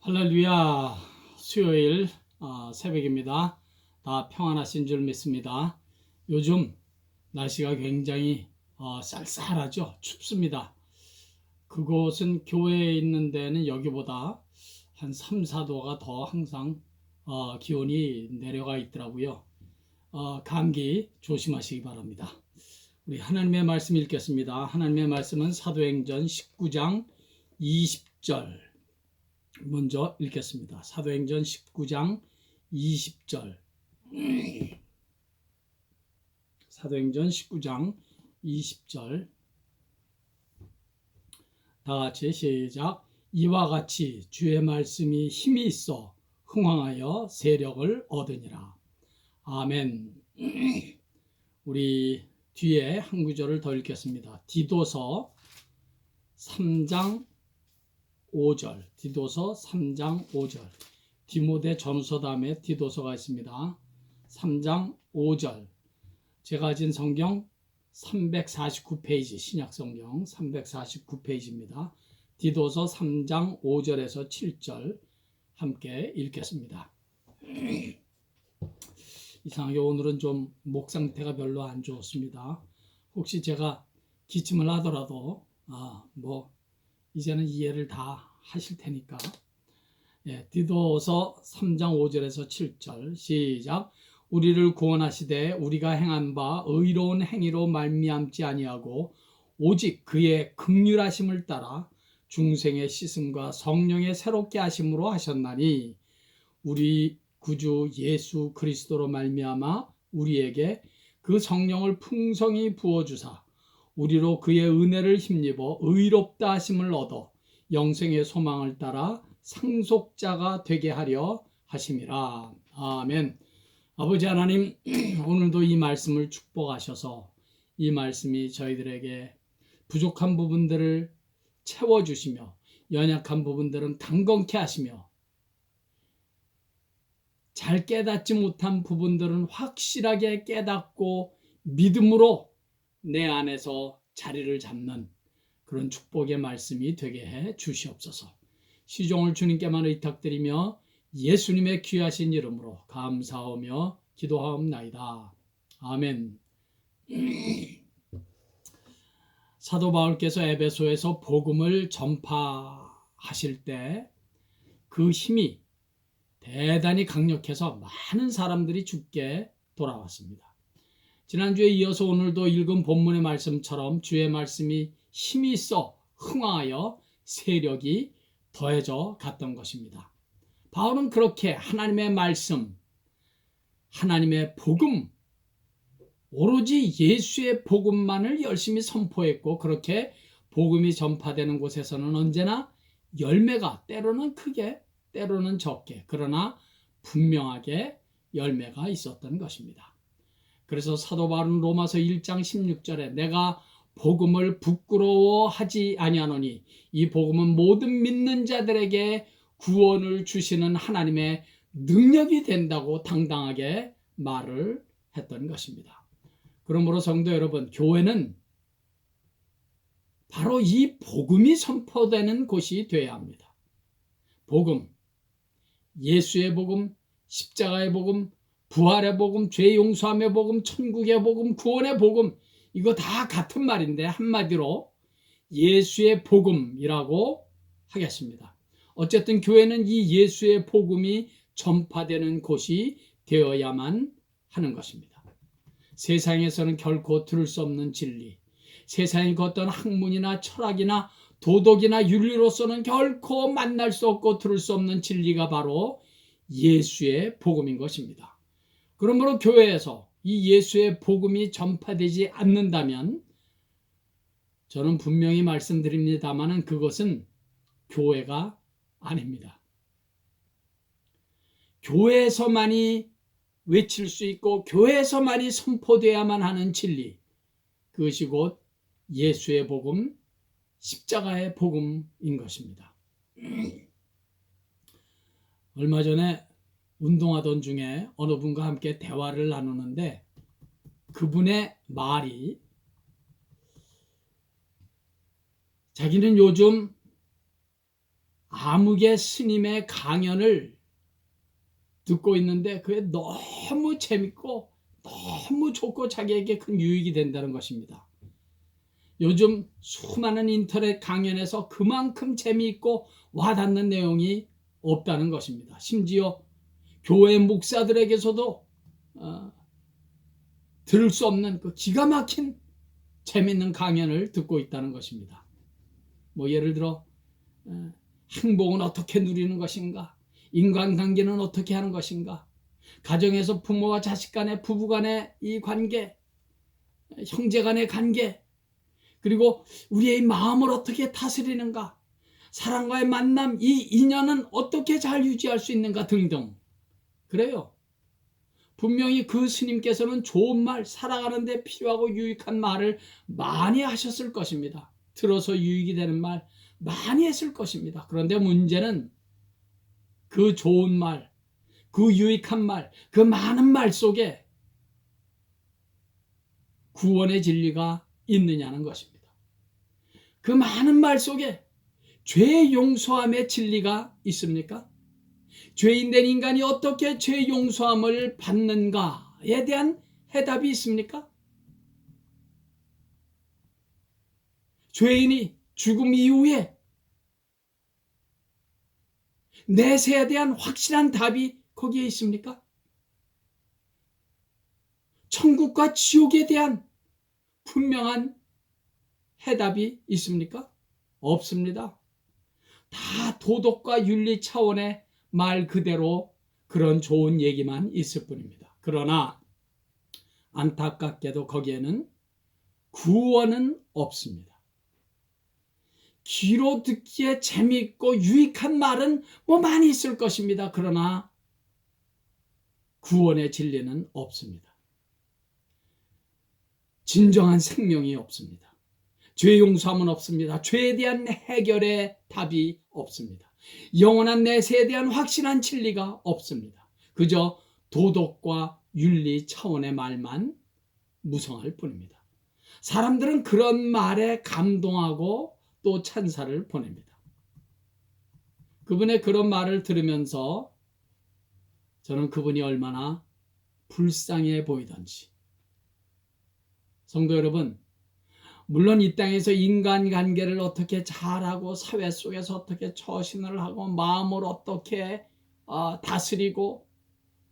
할렐루야. 수요일 새벽입니다. 다 평안하신 줄 믿습니다. 요즘 날씨가 굉장히 쌀쌀하죠. 춥습니다. 그곳은 교회에 있는 데는 여기보다 한 3, 4도가 더 항상 기온이 내려가 있더라고요. 감기 조심하시기 바랍니다. 우리 하나님의 말씀 읽겠습니다. 하나님의 말씀은 사도행전 19장 20절 먼저 읽겠습니다. 사도행전 19장 20절. 사도행전 19장 20절. 다 같이 시작. 이와 같이 주의 말씀이 힘이 있어 흥황하여 세력을 얻으니라. 아멘. 우리 뒤에 한 구절을 더 읽겠습니다. 디도서 3장 5절. 디도서 3장 5절. 디모데 전서 다음에 디도서가 있습니다. 3장 5절. 제가 가진 성경 349페이지, 신약 성경 349페이지입니다. 디도서 3장 5절에서 7절 함께 읽겠습니다. 이상하게 오늘은 좀 목 상태가 별로 안 좋습니다. 혹시 제가 기침을 하더라도 이제는 이해를 다 하실 테니까. 디도서 3장 5절에서 7절 시작. 우리를 구원하시되 우리가 행한 바 의로운 행위로 말미암지 아니하고 오직 그의 긍휼하심을 따라 중생의 씻음과 성령의 새롭게 하심으로 하셨나니 우리 구주 예수 그리스도로 말미암아 우리에게 그 성령을 풍성히 부어주사 우리로 그의 은혜를 힘입어 의롭다 하심을 얻어 영생의 소망을 따라 상속자가 되게 하려 하심이라. 아멘. 아버지 하나님, 오늘도 이 말씀을 축복하셔서 이 말씀이 저희들에게 부족한 부분들을 채워주시며 연약한 부분들은 강건케 하시며 잘 깨닫지 못한 부분들은 확실하게 깨닫고 믿음으로 내 안에서 자리를 잡는 그런 축복의 말씀이 되게 해 주시옵소서. 시종을 주님께만 의탁드리며 예수님의 귀하신 이름으로 감사하며 기도하옵나이다. 아멘. 사도 바울께서 에베소에서 복음을 전파하실 때 그 힘이 대단히 강력해서 많은 사람들이 죽게 돌아왔습니다. 지난주에 이어서 오늘도 읽은 본문의 말씀처럼 주의 말씀이 힘이 있어 흥황하여 세력이 더해져 갔던 것입니다. 바울은 그렇게 하나님의 말씀, 하나님의 복음, 오로지 예수의 복음만을 열심히 선포했고 그렇게 복음이 전파되는 곳에서는 언제나 열매가 때로는 크게 때로는 적게 그러나 분명하게 열매가 있었던 것입니다. 그래서 사도 바울은 로마서 1장 16절에 내가 복음을 부끄러워하지 아니하노니 이 복음은 모든 믿는 자들에게 구원을 주시는 하나님의 능력이 된다고 당당하게 말을 했던 것입니다. 그러므로 성도 여러분, 교회는 바로 이 복음이 선포되는 곳이 되어야 합니다. 복음, 예수의 복음, 십자가의 복음, 부활의 복음, 죄 용서함의 복음, 천국의 복음, 구원의 복음, 이거 다 같은 말인데 한마디로 예수의 복음이라고 하겠습니다. 어쨌든 교회는 이 예수의 복음이 전파되는 곳이 되어야만 하는 것입니다. 세상에서는 결코 들을 수 없는 진리, 세상의 어떤 학문이나 철학이나 도덕이나 윤리로서는 결코 만날 수 없고 들을 수 없는 진리가 바로 예수의 복음인 것입니다. 그러므로 교회에서 이 예수의 복음이 전파되지 않는다면 저는 분명히 말씀드립니다만 그것은 교회가 아닙니다. 교회에서만이 외칠 수 있고 교회에서만이 선포되어야만 하는 진리, 그것이 곧 예수의 복음, 십자가의 복음인 것입니다. 얼마 전에 운동하던 중에 어느 분과 함께 대화를 나누는데 그분의 말이 자기는 요즘 아무개 스님의 강연을 듣고 있는데 그게 너무 재밌고 너무 좋고 자기에게 큰 유익이 된다는 것입니다. 요즘 수많은 인터넷 강연에서 그만큼 재미있고 와닿는 내용이 없다는 것입니다. 심지어 교회 목사들에게서도 들을 수 없는 그 기가 막힌 재미있는 강연을 듣고 있다는 것입니다. 뭐 예를 들어 행복은 어떻게 누리는 것인가, 인간관계는 어떻게 하는 것인가, 가정에서 부모와 자식 간의, 부부 간의 이 관계, 형제 간의 관계, 그리고 우리의 마음을 어떻게 다스리는가, 사람과의 만남, 이 인연은 어떻게 잘 유지할 수 있는가 등등. 그래요. 분명히 그 스님께서는 좋은 말, 살아가는 데 필요하고 유익한 말을 많이 하셨을 것입니다. 들어서 유익이 되는 말 많이 했을 것입니다. 그런데 문제는 그 좋은 말, 그 유익한 말, 그 많은 말 속에 구원의 진리가 있느냐는 것입니다. 그 많은 말 속에 죄 용서함의 진리가 있습니까? 죄인된 인간이 어떻게 죄 용서함을 받는가에 대한 해답이 있습니까? 죄인이 죽음 이후에 내세에 대한 확실한 답이 거기에 있습니까? 천국과 지옥에 대한 분명한 해답이 있습니까? 없습니다. 다 도덕과 윤리 차원의 말 그대로 그런 좋은 얘기만 있을 뿐입니다. 그러나 안타깝게도 거기에는 구원은 없습니다. 귀로 듣기에 재미있고 유익한 말은 뭐 많이 있을 것입니다. 그러나 구원의 진리는 없습니다. 진정한 생명이 없습니다. 죄 용서함은 없습니다. 죄에 대한 해결의 답이 없습니다. 영원한 내세에 대한 확실한 진리가 없습니다. 그저 도덕과 윤리 차원의 말만 무성할 뿐입니다. 사람들은 그런 말에 감동하고 또 찬사를 보냅니다. 그분의 그런 말을 들으면서 저는 그분이 얼마나 불쌍해 보이던지. 성도 여러분, 물론 이 땅에서 인간관계를 어떻게 잘하고 사회 속에서 어떻게 처신을 하고 마음을 어떻게 다스리고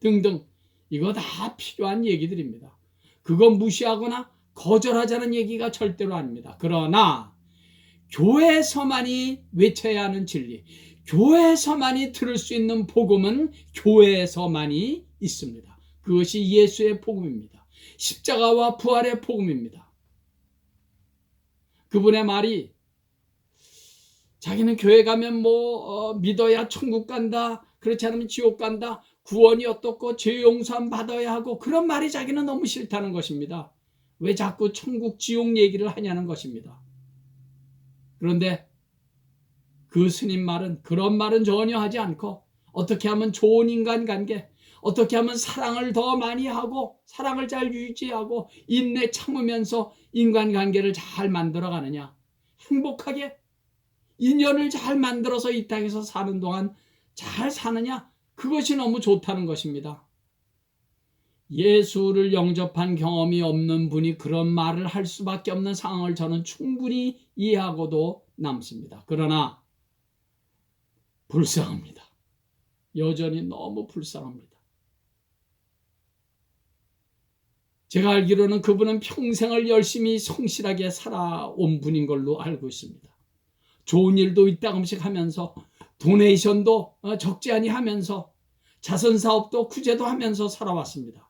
등등, 이거 다 필요한 얘기들입니다. 그거 무시하거나 거절하자는 얘기가 절대로 아닙니다. 그러나 교회에서만이 외쳐야 하는 진리, 교회에서만이 들을 수 있는 복음은 교회에서만이 있습니다. 그것이 예수의 복음입니다. 십자가와 부활의 복음입니다. 그분의 말이 자기는 교회 가면 믿어야 천국 간다, 그렇지 않으면 지옥 간다, 구원이 어떻고 죄 용서함 받아야 하고, 그런 말이 자기는 너무 싫다는 것입니다. 왜 자꾸 천국 지옥 얘기를 하냐는 것입니다. 그런데 그 스님 말은 그런 말은 전혀 하지 않고 어떻게 하면 좋은 인간관계, 어떻게 하면 사랑을 더 많이 하고 사랑을 잘 유지하고 인내 참으면서 인간관계를 잘 만들어가느냐, 행복하게 인연을 잘 만들어서 이 땅에서 사는 동안 잘 사느냐, 그것이 너무 좋다는 것입니다. 예수를 영접한 경험이 없는 분이 그런 말을 할 수밖에 없는 상황을 저는 충분히 이해하고도 남습니다. 그러나 불쌍합니다. 여전히 너무 불쌍합니다. 제가 알기로는 그분은 평생을 열심히 성실하게 살아온 분인 걸로 알고 있습니다. 좋은 일도 이따금씩 하면서 도네이션도 적지 않이 하면서 자선사업도 구제도 하면서 살아왔습니다.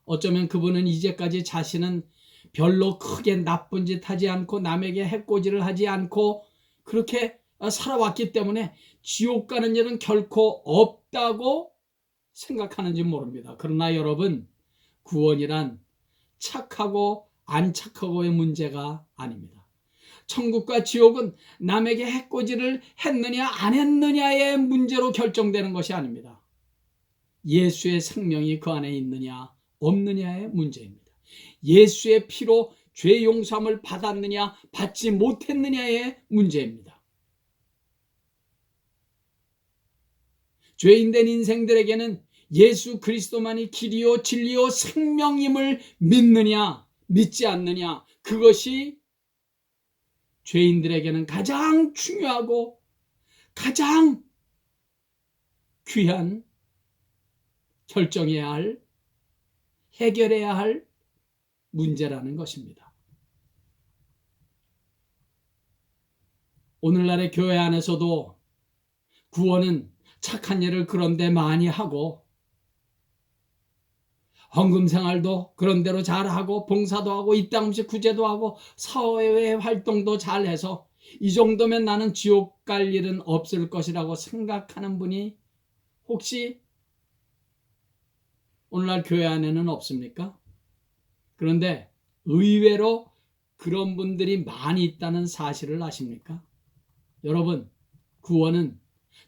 어쩌면 그분은 이제까지 자신은 별로 크게 나쁜 짓 하지 않고 남에게 해코지를 하지 않고 그렇게 살아왔기 때문에 지옥 가는 일은 결코 없다고 생각하는지 모릅니다. 그러나 여러분, 구원이란 착하고 안 착하고의 문제가 아닙니다. 천국과 지옥은 남에게 해코지를 했느냐 안 했느냐의 문제로 결정되는 것이 아닙니다. 예수의 생명이 그 안에 있느냐 없느냐의 문제입니다. 예수의 피로 죄 용서함을 받았느냐 받지 못했느냐의 문제입니다. 죄인된 인생들에게는 예수 그리스도만이 길이요 진리요 생명임을 믿느냐 믿지 않느냐, 그것이 죄인들에게는 가장 중요하고 가장 귀한 결정해야 할, 해결해야 할 문제라는 것입니다. 오늘날의 교회 안에서도 구원은 착한 일을 그런데 많이 하고 헌금 생활도 그런대로 잘하고 봉사도 하고 이땅 없이 구제도 하고 사회 활동도 잘해서 이 정도면 나는 지옥 갈 일은 없을 것이라고 생각하는 분이 혹시 오늘날 교회 안에는 없습니까? 그런데 의외로 그런 분들이 많이 있다는 사실을 아십니까? 여러분, 구원은,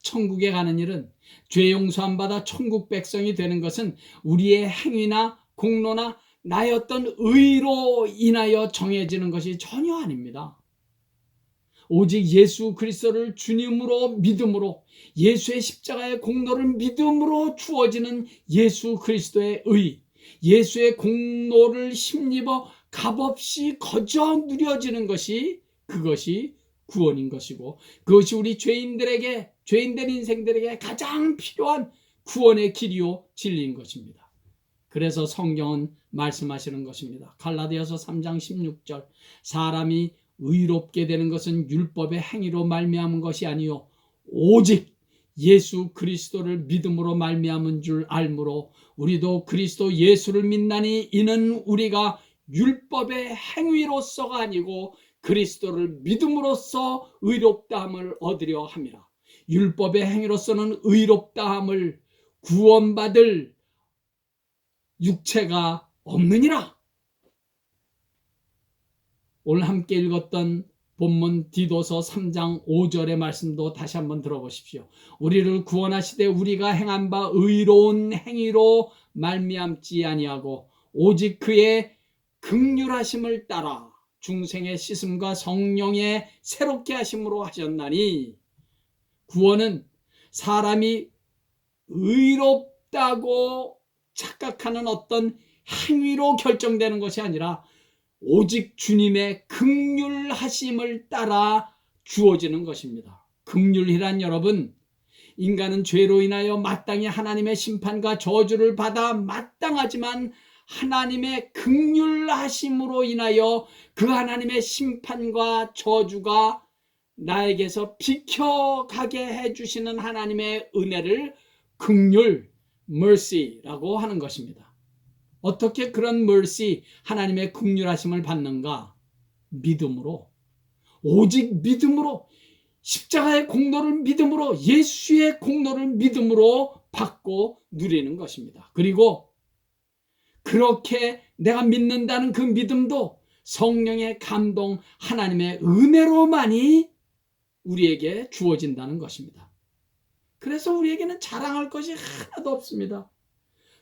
천국에 가는 일은, 죄 용서함 받아 천국 백성이 되는 것은 우리의 행위나 공로나 나의 어떤 의로 인하여 정해지는 것이 전혀 아닙니다. 오직 예수 그리스도를 주님으로 믿음으로, 예수의 십자가의 공로를 믿음으로 주어지는 예수 그리스도의 의, 예수의 공로를 힘입어 값없이 거저 누려지는 것이, 그것이 구원인 것이고, 그것이 우리 죄인된 인생들에게 가장 필요한 구원의 길이요 진리인 것입니다. 그래서 성경은 말씀하시는 것입니다. 갈라디아서 3장 16절, 사람이 의롭게 되는 것은 율법의 행위로 말미암은 것이 아니요 오직 예수 그리스도를 믿음으로 말미암은 줄 알므로 우리도 그리스도 예수를 믿나니 이는 우리가 율법의 행위로서가 아니고 그리스도를 믿음으로써 의롭다함을 얻으려 함이라. 율법의 행위로서는 의롭다함을 구원받을 육체가 없느니라. 오늘 함께 읽었던 본문 디도서 3장 5절의 말씀도 다시 한번 들어보십시오. 우리를 구원하시되 우리가 행한 바 의로운 행위로 말미암지 아니하고 오직 그의 긍휼하심을 따라 중생의 씻음과 성령의 새롭게 하심으로 하셨나니, 구원은 사람이 의롭다고 착각하는 어떤 행위로 결정되는 것이 아니라 오직 주님의 긍휼하심을 따라 주어지는 것입니다. 긍휼이란, 여러분, 인간은 죄로 인하여 마땅히 하나님의 심판과 저주를 받아 마땅하지만 하나님의 긍휼하심으로 인하여 그 하나님의 심판과 저주가 나에게서 비켜가게 해주시는 하나님의 은혜를 긍휼, mercy라고 하는 것입니다. 어떻게 그런 mercy, 하나님의 긍휼하심을 받는가? 믿음으로, 오직 믿음으로, 십자가의 공로를 믿음으로, 예수의 공로를 믿음으로 받고 누리는 것입니다. 그리고 그렇게 내가 믿는다는 그 믿음도 성령의 감동, 하나님의 은혜로만이 우리에게 주어진다는 것입니다. 그래서 우리에게는 자랑할 것이 하나도 없습니다.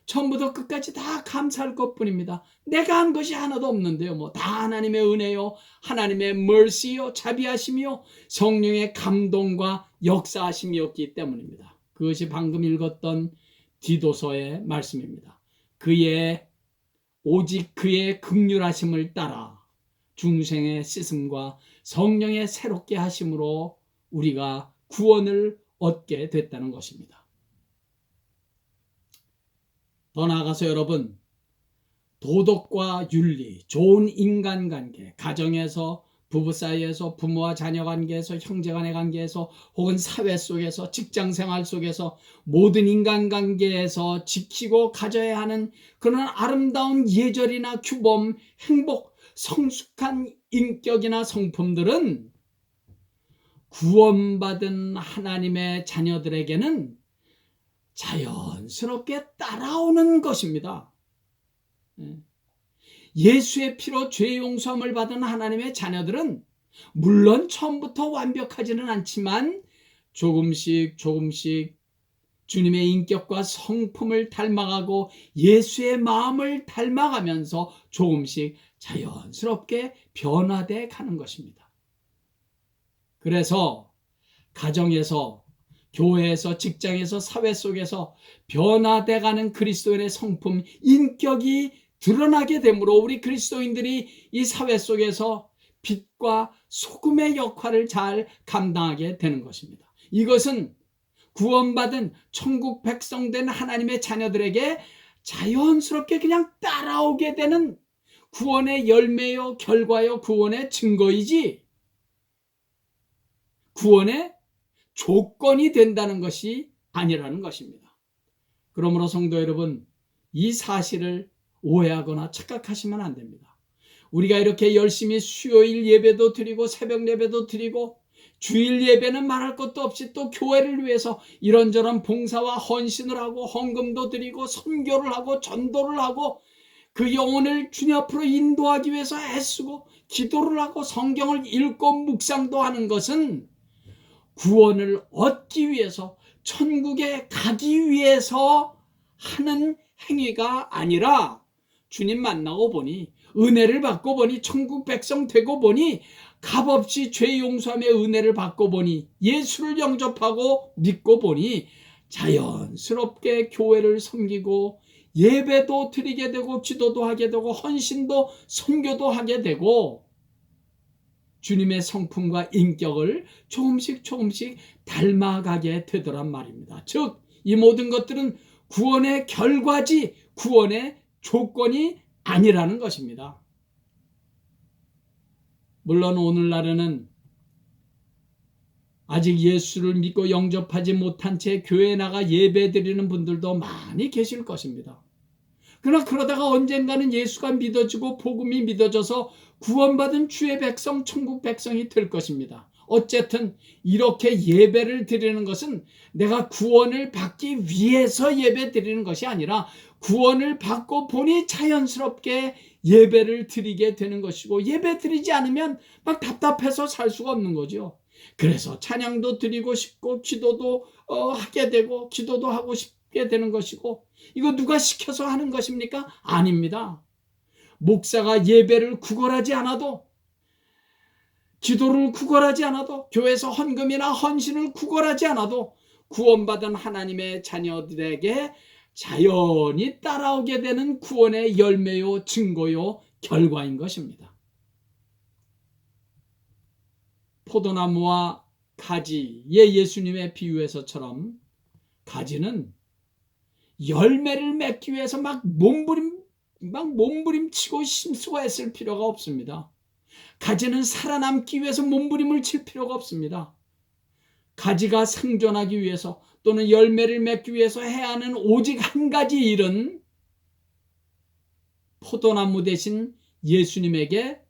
처음부터 끝까지 다 감사할 것뿐입니다. 내가 한 것이 하나도 없는데요. 다 하나님의 은혜요, 하나님의 mercy요, 자비하심이요, 성령의 감동과 역사하심이었기 때문입니다. 그것이 방금 읽었던 디도서의 말씀입니다. 오직 그의 긍휼하심을 따라 중생의 씻음과 성령의 새롭게 하심으로 우리가 구원을 얻게 됐다는 것입니다. 더 나아가서 여러분, 도덕과 윤리, 좋은 인간관계, 가정에서, 부부 사이에서, 부모와 자녀 관계에서, 형제간의 관계에서, 혹은 사회 속에서, 직장생활 속에서, 모든 인간관계에서 지키고 가져야 하는 그런 아름다운 예절이나 규범, 행복, 성숙한 인격이나 성품들은 구원받은 하나님의 자녀들에게는 자연스럽게 따라오는 것입니다. 예수의 피로 죄 용서함을 받은 하나님의 자녀들은 물론 처음부터 완벽하지는 않지만 조금씩 주님의 인격과 성품을 닮아가고 예수의 마음을 닮아가면서 조금씩 자연스럽게 변화돼 가는 것입니다. 그래서 가정에서 교회에서, 직장에서, 사회 속에서 변화돼가는 그리스도인의 성품, 인격이 드러나게 되므로 우리 그리스도인들이 이 사회 속에서 빛과 소금의 역할을 잘 감당하게 되는 것입니다. 이것은 구원받은 천국 백성 된 하나님의 자녀들에게 자연스럽게 그냥 따라오게 되는 구원의 열매요, 결과요, 구원의 증거이지 구원의 조건이 된다는 것이 아니라는 것입니다. 그러므로 성도 여러분, 이 사실을 오해하거나 착각하시면 안 됩니다. 우리가 이렇게 열심히 수요일 예배도 드리고 새벽 예배도 드리고 주일 예배는 말할 것도 없이 또 교회를 위해서 이런저런 봉사와 헌신을 하고 헌금도 드리고 선교를 하고 전도를 하고 그 영혼을 주님 앞으로 인도하기 위해서 애쓰고 기도를 하고 성경을 읽고 묵상도 하는 것은 구원을 얻기 위해서 천국에 가기 위해서 하는 행위가 아니라 주님 만나고 보니 은혜를 받고 보니 천국 백성 되고 보니 값없이 죄 용서함의 은혜를 받고 보니 예수를 영접하고 믿고 보니 자연스럽게 교회를 섬기고 예배도 드리게 되고 기도도 하게 되고 헌신도 선교도 하게 되고 주님의 성품과 인격을 조금씩 닮아가게 되더란 말입니다. 즉, 이 모든 것들은 구원의 결과지 구원의 조건이 아니라는 것입니다. 물론 오늘날에는 아직 예수를 믿고 영접하지 못한 채 교회에 나가 예배드리는 분들도 많이 계실 것입니다. 그러나 그러다가 언젠가는 예수가 믿어지고 복음이 믿어져서 구원받은 주의 백성, 천국 백성이 될 것입니다. 어쨌든 이렇게 예배를 드리는 것은 내가 구원을 받기 위해서 예배 드리는 것이 아니라 구원을 받고 보니 자연스럽게 예배를 드리게 되는 것이고 예배 드리지 않으면 막 답답해서 살 수가 없는 거죠. 그래서 찬양도 드리고 싶고 기도도 하게 되고 기도도 하고 싶게 되는 것이고 이거 누가 시켜서 하는 것입니까? 아닙니다. 목사가 예배를 구걸하지 않아도 기도를 구걸하지 않아도 교회에서 헌금이나 헌신을 구걸하지 않아도 구원받은 하나님의 자녀들에게 자연히 따라오게 되는 구원의 열매요, 증거요, 결과인 것입니다. 포도나무와 가지의 예수님의 비유에서처럼 가지는 열매를 맺기 위해서 막 몸부림치고 힘쓰고 애쓸 필요가 없습니다. 가지는 살아남기 위해서 몸부림을 칠 필요가 없습니다. 가지가 생존하기 위해서 또는 열매를 맺기 위해서 해야 하는 오직 한 가지 일은 포도나무 대신 예수님에게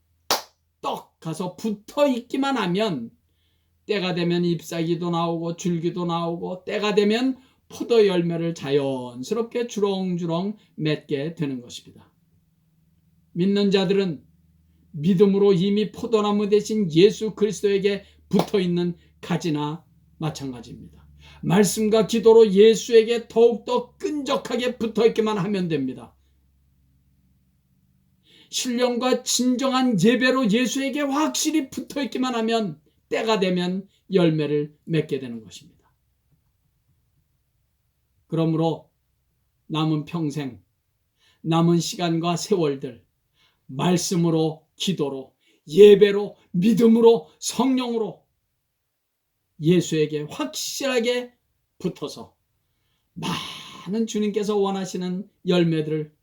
떡 가서 붙어 있기만 하면 때가 되면 잎사귀도 나오고 줄기도 나오고 때가 되면 포도 열매를 자연스럽게 주렁주렁 맺게 되는 것입니다. 믿는 자들은 믿음으로 이미 포도나무 대신 예수 그리스도에게 붙어있는 가지나 마찬가지입니다. 말씀과 기도로 예수에게 더욱더 끈적하게 붙어있기만 하면 됩니다. 신령과 진정한 예배로 예수에게 확실히 붙어있기만 하면 때가 되면 열매를 맺게 되는 것입니다. 그러므로 남은 평생, 남은 시간과 세월들 말씀으로, 기도로, 예배로, 믿음으로, 성령으로 예수에게 확실하게 붙어서 많은 주님께서 원하시는 열매들을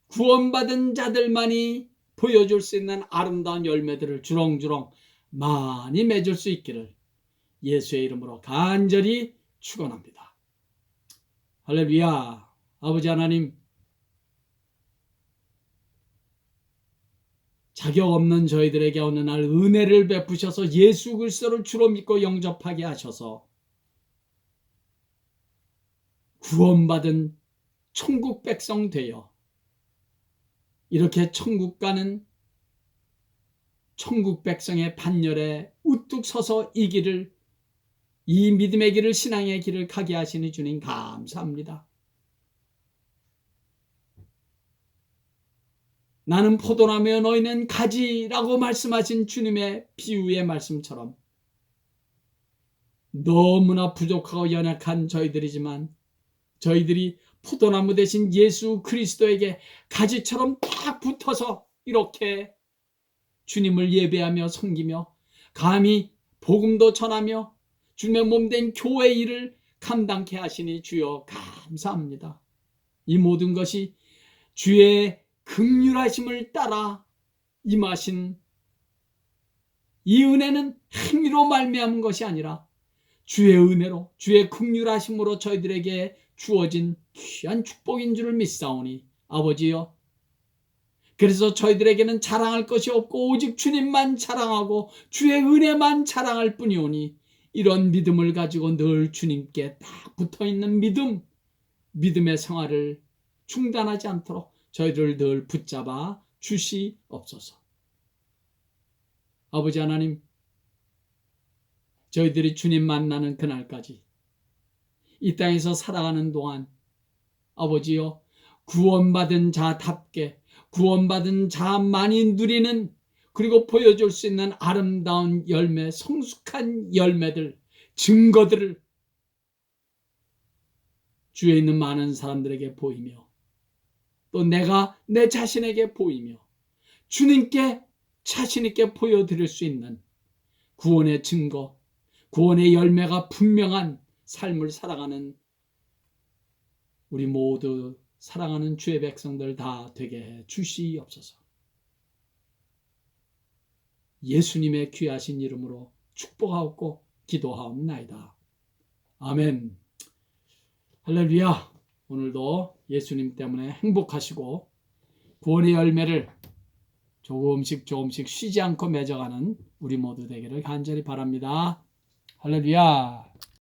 구원받은 자들만이 보여줄 수 있는 아름다운 열매들을 주렁주렁 많이 맺을 수 있기를 예수의 이름으로 간절히 축원합니다. 할렐루야. 아버지 하나님, 자격 없는 저희들에게 어느 날 은혜를 베푸셔서 예수 그리스도를 주로 믿고 영접하게 하셔서 구원받은 천국 백성 되어 이렇게 천국 가는 천국 백성의 반열에 우뚝 서서 이 길을, 이 믿음의 길을, 신앙의 길을 가게 하시니 주님 감사합니다. 나는 포도나무여 너희는 가지라고 말씀하신 주님의 비유의 말씀처럼 너무나 부족하고 연약한 저희들이지만 저희들이 포도나무 대신 예수 그리스도에게 가지처럼 딱 붙어서 이렇게 주님을 예배하며 섬기며 감히 복음도 전하며 주님의 몸된 교회 일을 감당케 하시니 주여 감사합니다. 이 모든 것이 주의 긍휼하심을 따라 임하신 이 은혜는 행위로 말미암은 것이 아니라 주의 은혜로 주의 긍휼하심으로 저희들에게 주어진 귀한 축복인 줄을 믿사오니 아버지여, 그래서 저희들에게는 자랑할 것이 없고 오직 주님만 자랑하고 주의 은혜만 자랑할 뿐이오니 이런 믿음을 가지고 늘 주님께 딱 붙어있는 믿음의 생활을 중단하지 않도록 저희들을 늘 붙잡아 주시옵소서. 아버지 하나님, 저희들이 주님 만나는 그날까지 이 땅에서 살아가는 동안 아버지여, 구원받은 자답게 구원받은 자만이 누리는, 그리고 보여줄 수 있는 아름다운 열매, 성숙한 열매들, 증거들을 주위에 있는 많은 사람들에게 보이며 또 내가 내 자신에게 보이며 주님께 자신 있게 보여드릴 수 있는 구원의 증거, 구원의 열매가 분명한 삶을 살아가는 우리 모두 사랑하는 주의 백성들 다 되게 해 주시옵소서. 예수님의 귀하신 이름으로 축복하옵고 기도하옵나이다. 아멘. 할렐루야. 오늘도 예수님 때문에 행복하시고 구원의 열매를 조금씩 쉬지 않고 맺어가는 우리 모두 되기를 간절히 바랍니다. 할렐루야.